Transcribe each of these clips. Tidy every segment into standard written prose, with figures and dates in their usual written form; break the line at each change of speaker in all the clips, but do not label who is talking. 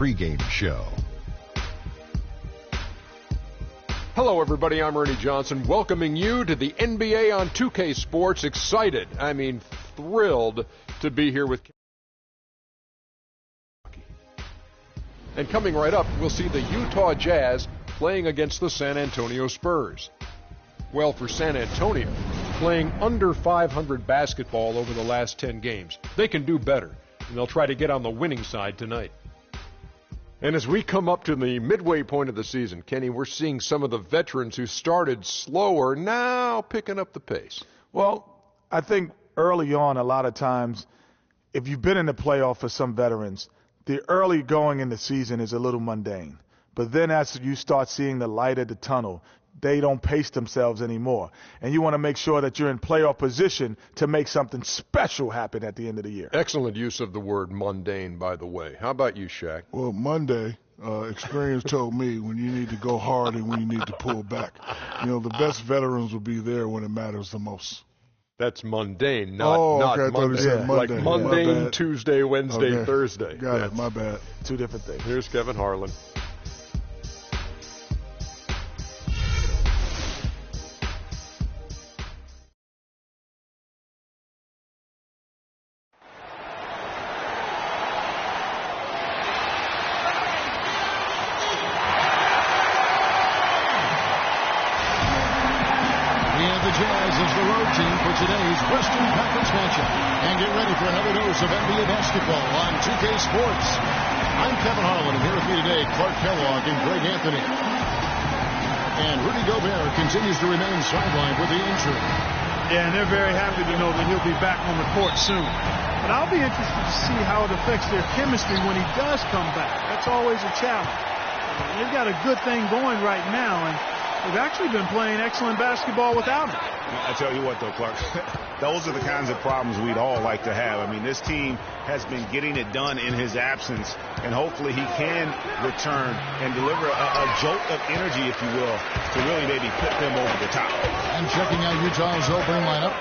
Pregame show.
Hello, everybody. I'm Ernie Johnson, welcoming you to the NBA on 2K Sports. Excited, thrilled to be here with. And coming right up, we'll see the Utah Jazz playing against the San Antonio Spurs. Well, for San Antonio, playing under 500 basketball over the last 10 games, they can do better, and they'll try to get on the winning side tonight. And as we come up to the midway point of the season, Kenny, we're seeing some of the veterans who started slower now picking up the pace.
Well, I think early on, a lot of times, if you've been in the playoff for some veterans, the early going in the season is a little mundane. But then as you start seeing the light at the tunnel, they don't pace themselves anymore. And you want to make sure that you're in playoff position to make something special happen at the end of the year.
Excellent use of the word mundane, by the way. How about you, Shaq?
Well, Monday, experience told me when you need to go hard and when you need to pull back. You know, the best veterans will be there when it matters the most.
That's mundane, not Monday.
Yeah.
Like mundane, Tuesday, Wednesday, Thursday.
Got it, my bad.
Two different things.
Here's Kevin Harlan.
NBA basketball on 2K Sports. I'm Kevin Harlan, and here with me today, Clark Kellogg and Greg Anthony. And Rudy Gobert continues to remain sidelined with the injury.
Yeah, and they're very happy to know that he'll be back on the court soon. But I'll be interested to see how it affects their chemistry when he does come back. That's always a challenge. They've got a good thing going right now, and they've actually been playing excellent basketball without him.
I tell you what, though, Clark, those are the kinds of problems we'd all like to have. I mean, this team has been getting it done in his absence, and hopefully he can return and deliver a jolt of energy, if you will, to really maybe put them over the top.
And checking out Utah's opening lineup,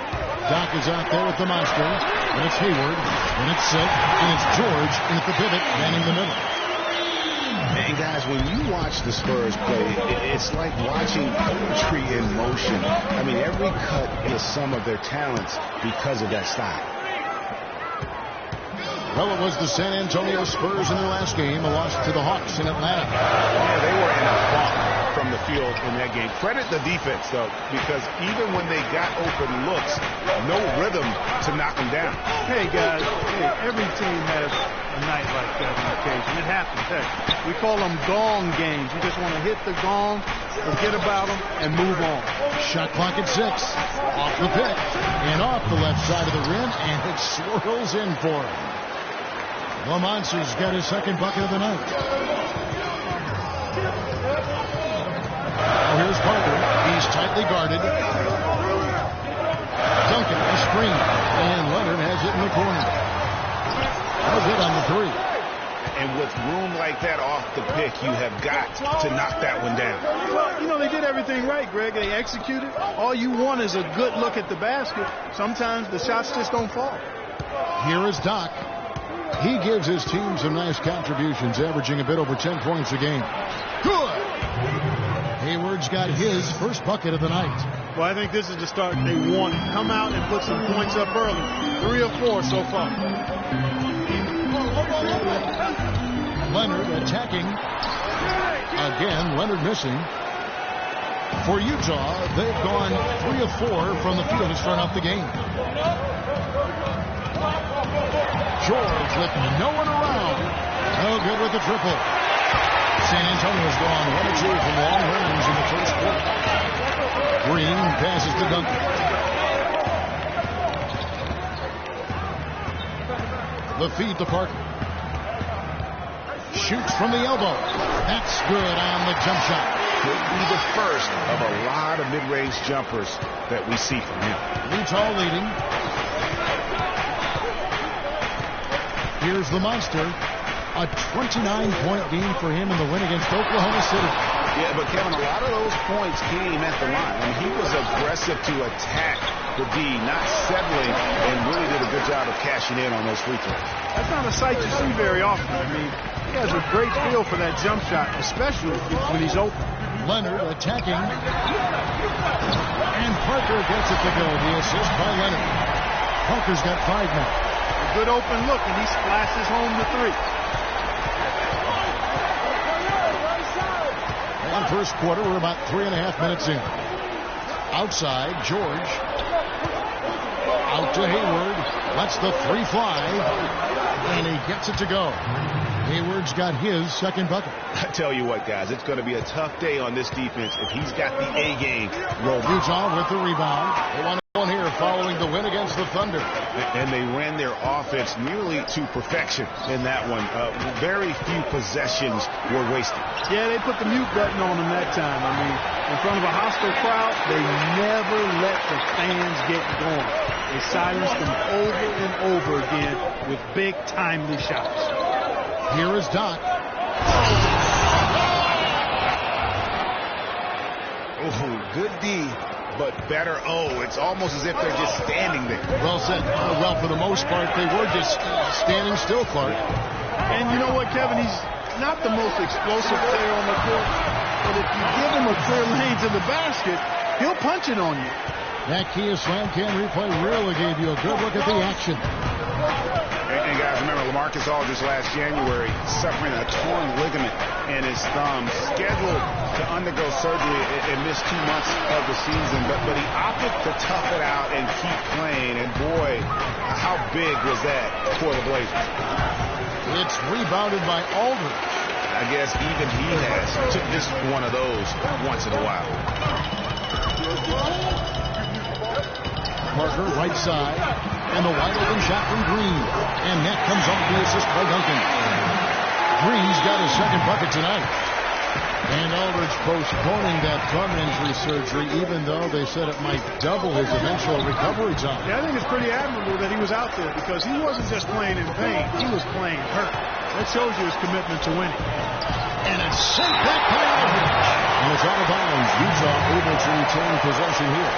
Doc is out there with the Monster, and it's Hayward, and it's Silk, and it's George at the pivot, manning the middle.
And guys, when you watch the Spurs play, it's like watching poetry in motion. I mean, every cut is a sum of their talents because of that style.
Well, it was the San Antonio Spurs in their last game, a loss to the Hawks in Atlanta.
Yeah, they were in a funk from the field in that game. Credit the defense, though, because even when they got open looks, no rhythm to knock them down.
Hey, guys, every team has a night like that on occasion. It happens. Hey, we call them gong games. You just want to hit the gong, forget about them, and move on.
Shot clock at 6. Off the pick and off the left side of the rim, and it swirls in for him. Lamonce's got his second bucket of the night. Oh, here's Parker. He's tightly guarded. Duncan, a screen, and Leonard has it in the corner. No good on the three.
And with room like that off the pick, you have got to knock that one down.
Well, you know, they did everything right, Greg. They executed. All you want is a good look at the basket. Sometimes the shots just don't fall.
Here is Doc. He gives his team some nice contributions, averaging a bit over 10 points a game. Good! Hayward's got his first bucket of the night.
Well, I think this is the start they wanted. Come out and put some points up early. 3 or 4 so far.
Leonard attacking. Again, Leonard missing. For Utah, they've gone 3 of 4 from the field to start off the game. George with no one around. No good with the triple. San Antonio's gone 1 of 2 from long range in the first quarter. Green passes to Duncan. The feed to Parker. Shoots from the elbow. That's good on the jump shot.
Could be the first of a lot of mid-range jumpers that we see from him.
Utah leading. Here's the Monster. A 29-point game for him in the win against Oklahoma City.
Yeah, but Kevin, a lot of those points came at the line. I mean, he was aggressive to attack the D, not settling, and really did a good job of cashing in on those free throws.
That's not a sight you see very often. I mean, he has a great feel for that jump shot, especially when he's open.
Leonard attacking. And Parker gets it to go. The assist by Leonard. Parker's got 5 now.
A good open look, and he splashes home the 3.
And first quarter, we're about 3.5 minutes in. Outside, George. Out to Hayward. Lets the 3 fly. And he gets it to go. Hayward's got his second bucket.
I tell you what, guys, it's going to be a tough day on this defense if he's got the A game.
Utah with the rebound. They want one here following the win against the Thunder.
And they ran their offense nearly to perfection in that one. Very few possessions were wasted.
Yeah, they put the mute button on them that time. I mean, in front of a hostile crowd, they never let the fans get going. They silenced them over and over again with big, timely shots.
Here is Doc.
Oh, good D, but better O. It's almost as if they're just standing there.
Well said. Well, for the most part, they were just standing still, Clark.
And you know what, Kevin? He's not the most explosive player on the court, but if you give him a clear lane to the basket, he'll punch it on you.
That Kia Slam Cam replay really gave you a good look at the action.
And guys, remember, LaMarcus Aldridge last January suffering a torn ligament in his thumb, scheduled to undergo surgery and miss 2 months of the season, but he opted to tough it out and keep playing, and boy, how big was that for the Blazers.
It's rebounded by Aldridge.
I guess even he has just one of those once in a while.
Parker, right side, and the wide open shot from Green. And that comes off the assist by Duncan. Green's got his second bucket tonight. And Aldridge postponing that thumb injury surgery, even though they said it might double his eventual recovery time.
Yeah, I think it's pretty admirable that he was out there because he wasn't just playing in pain, he was playing hurt. That shows you his commitment to winning.
And it's sent back by Aldridge. And it's out of bounds. Utah able to retain possession here.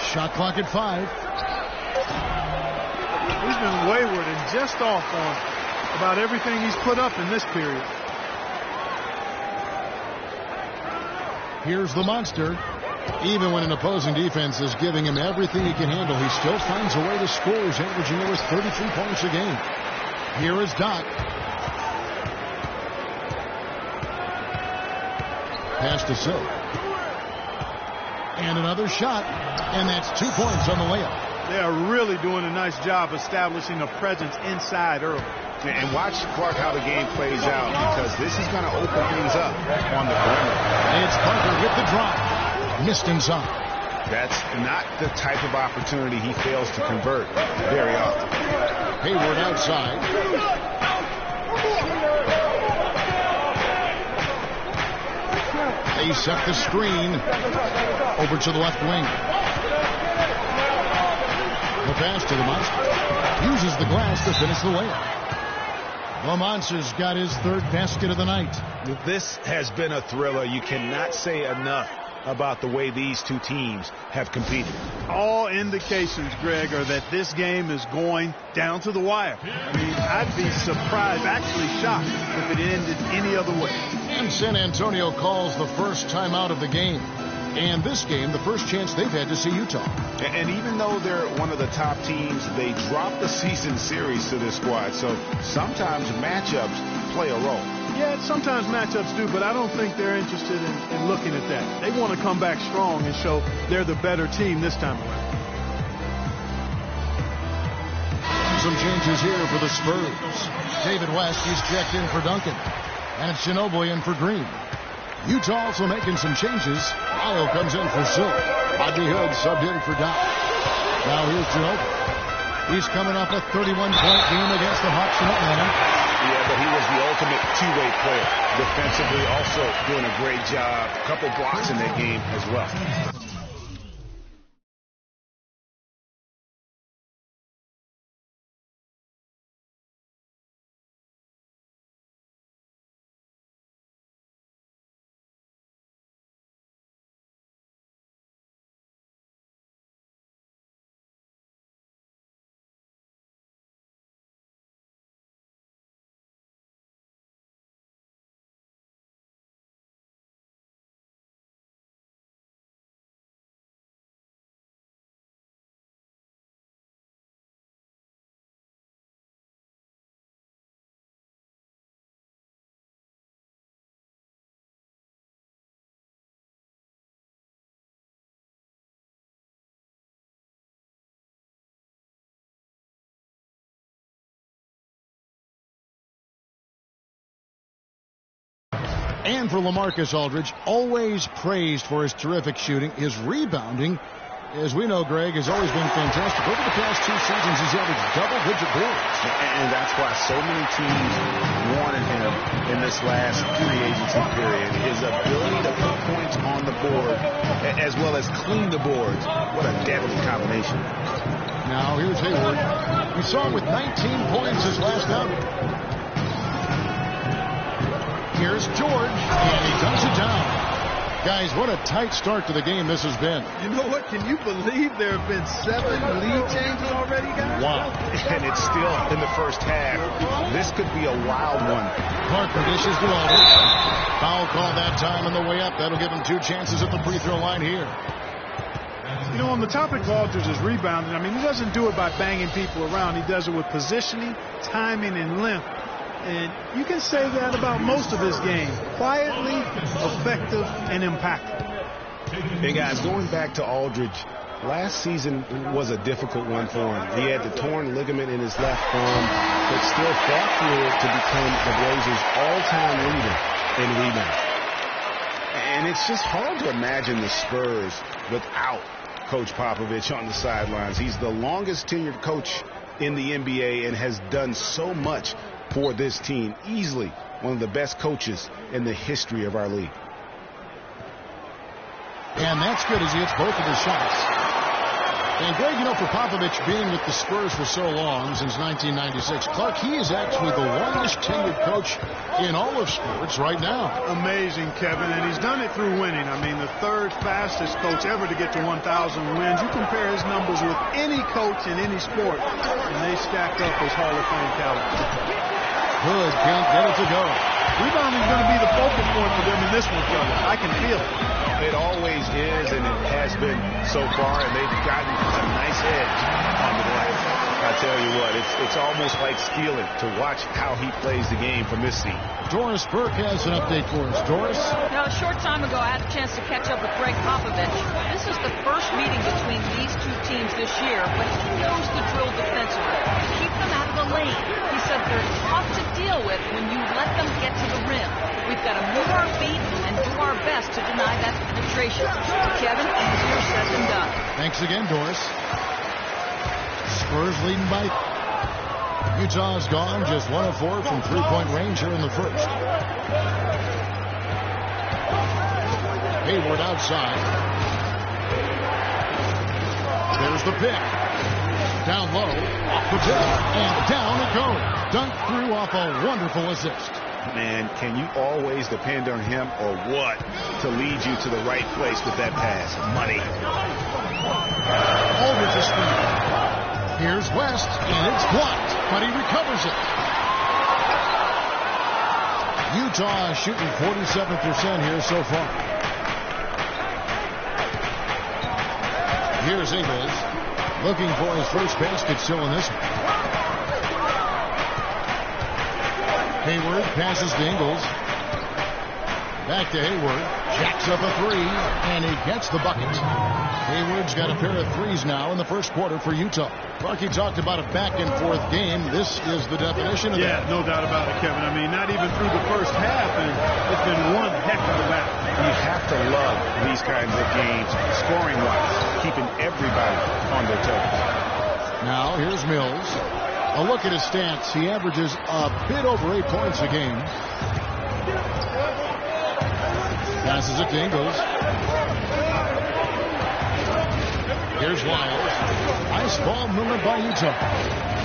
Shot clock at 5.
He's been wayward and just off on about everything he's put up in this period.
Here's the monster. Even when an opposing defense is giving him everything he can handle, he still finds a way to score. He's averaging over 33 points a game. Here is Doc. Pass to Silk. And another shot, and that's 2 points on the layup.
They are really doing a nice job establishing a presence inside early.
And watch, Clark, how the game plays out, because this is going to open things up on the perimeter.
It's Parker with the drive. Missed inside.
That's not the type of opportunity he fails to convert very often.
Hayward outside. They set the screen over to the left wing. The pass to the Monster. Uses the glass to finish the layup. The Monster's got his third basket of the night.
This has been a thriller. You cannot say enough about the way these two teams have competed.
All indications, Greg, are that this game is going down to the wire. I mean, I'd be surprised, actually shocked, if it ended any other way.
And San Antonio calls the first timeout of the game. And this game, the first chance they've had to see Utah.
And even though they're one of the top teams, they dropped the season series to this squad. So sometimes matchups play a role.
Yeah, sometimes matchups do, but I don't think they're interested in looking at that. They want to come back strong and show they're the better team this time around.
Some changes here for the Spurs. David West, he's checked in for Duncan. And it's Ginobili in for Green. Utah also making some changes. Ayo comes in for Silk. Rodney Hood subbed in for Doc. Now here's Ginobili. He's coming off a 31-point game against the Hawks in Atlanta.
Yeah, but he was the ultimate two-way player. Defensively also doing a great job. A couple blocks in that game as well.
And for LaMarcus Aldridge, always praised for his terrific shooting. His rebounding, as we know, Greg, has always been fantastic. Over the past 2 seasons, he's averaged double-digit boards.
And that's why so many teams wanted him in this last free agency period. His ability to put points on the board as well as clean the boards. What a deadly combination.
Now here's Hayward. We saw him with 19 points his last outing. Here's George, and he dumps it down. Guys, what a tight start to the game this has been.
You know what? Can you believe there have been 7 lead changes already, guys?
Wow.
And it's still in the first half. This could be a wild one.
Parker dishes to Aldridge. Foul call that time on the way up. That'll give him 2 chances at the free throw line here.
You know, on the topic of Aldridge's rebounding, I mean, he doesn't do it by banging people around. He does it with positioning, timing, and length. And you can say that about most of his game. Quietly, effective, and impactful.
Hey, guys, going back to Aldridge, last season was a difficult one for him. He had the torn ligament in his left arm, but still fought through it to become the Blazers' all-time leader in rebounds. And it's just hard to imagine the Spurs without Coach Popovich on the sidelines. He's the longest tenured coach in the NBA and has done so much for this team. Easily one of the best coaches in the history of our league.
And that's good as he hits both of his shots. And Greg, you know, for Popovich being with the Spurs for so long, since 1996, Clark, he is actually the longest tenured coach in all of sports right now.
Amazing, Kevin, and he's done it through winning. I mean, the 3rd fastest coach ever to get to 1,000 wins. You compare his numbers with any coach in any sport, and they stack up as Hall of Fame caliber.
Hood can't get it to go.
Rebounding is going to be the focal point for them in this one, Kevin. I can feel it.
It always is, and it has been so far, and they've gotten a nice edge on the glass. I tell you what, it's almost like stealing to watch how he plays the game from this seat.
Doris Burke has an update for us. Doris?
Now, a short time ago, I had a chance to catch up with Greg Popovich. This is the first meeting between these 2 teams this year, but he knows the drill defensively. Keep them out of the lane. He said they're tough to deal with when you let them get to the rim. We've got to move our feet and do our best to deny that penetration. Kevin, easier said than done.
Thanks again, Doris. Spurs leading by. Utah's gone just 1 of 4 from 3-point range here in the first. Hayward outside. There's the pick. Down low, off the tip, and down it goes. Dunked through off a wonderful assist.
Man, can you always depend on him or what to lead you to the right place with that pass? Money.
Over to screen. Here's West, and it's blocked, but he recovers it. Utah shooting 47% here so far. Here's Ingles, looking for his first basket still in this one. Hayward passes to Ingles. Back to Hayward. Jacks up a 3, and he gets the bucket. Hayward's got a pair of 3s now in the first quarter for Utah. Clarky talked about a back-and-forth game. This is the definition of that.
Yeah, no doubt about it, Kevin. I mean, not even through the first half, and it's been one heck of a battle.
You have to love these kinds of games, scoring-wise, keeping everybody on their toes.
Now, here's Mills. A look at his stats. He averages a bit over 8 points a game. Passes it to Ingles. Here's Lyles. Nice ball movement by Utah.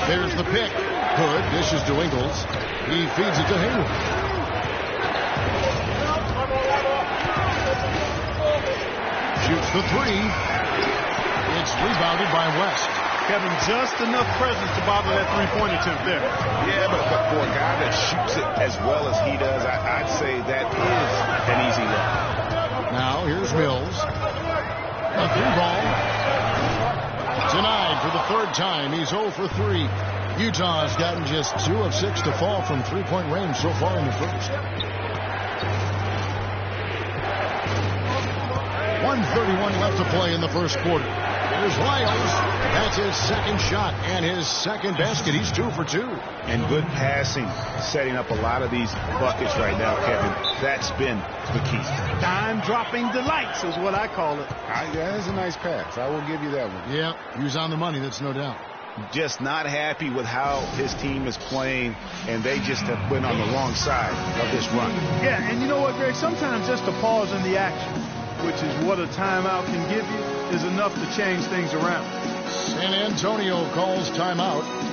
There's the pick. Hood dishes to Ingles. He feeds it to Hayward. Shoots the 3. It's rebounded by West.
Kevin, just enough presence to bother that 3-point attempt there.
Yeah, but for a guy that shoots it as well as he does, I'd say that is an easy look.
Now, here's Mills. A 3-ball. Denied for the 3rd time. He's 0 for 3. Utah's gotten just 2 of 6 to fall from 3-point range so far in the first. 1:31 left to play in the first quarter. Here's Lyles. That's his second shot and his second basket. He's 2 for 2.
And good passing, setting up a lot of these buckets right now, Kevin. That's been the key.
Dime-dropping delights is what I call it.
That is a nice pass. I will give you that one.
Yeah, he was on the money, that's no doubt.
Just not happy with how his team is playing, and they just have been on the wrong side of this run.
Yeah, and you know what, Greg? Sometimes just a pause in the action, which is what a timeout can give you, is enough to change things around.
San Antonio calls timeout.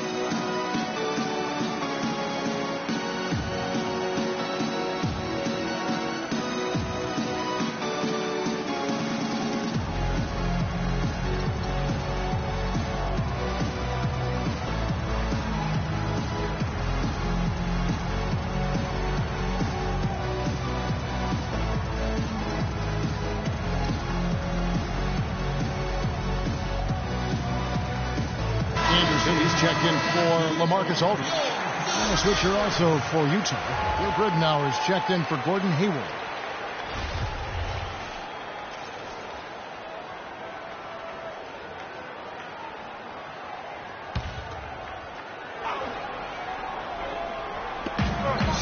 He's checked in for LaMarcus Aldridge. And a switcher also for Utah. Will Bridenour is checked in for Gordon Hayward.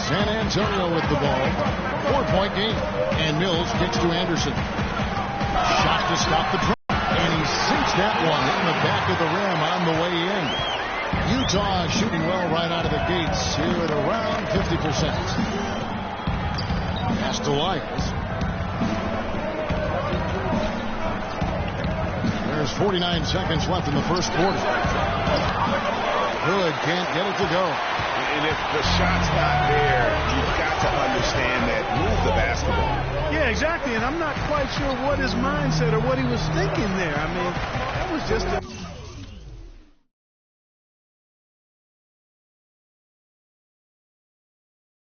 San Antonio with the ball. 4-point game. And Mills kicks to Anderson. Shot to stop the drop. And he sinks that one in the back of the rim on the way in. Utah shooting well right out of the gates here at around 50%. Pass to Lyles. There's 49 seconds left in the first quarter. Hood can't get it to go.
And if the shot's not there, you've got to understand that. Move the basketball.
Yeah, exactly. And I'm not quite sure what his mindset or what he was thinking there. I mean, that was just a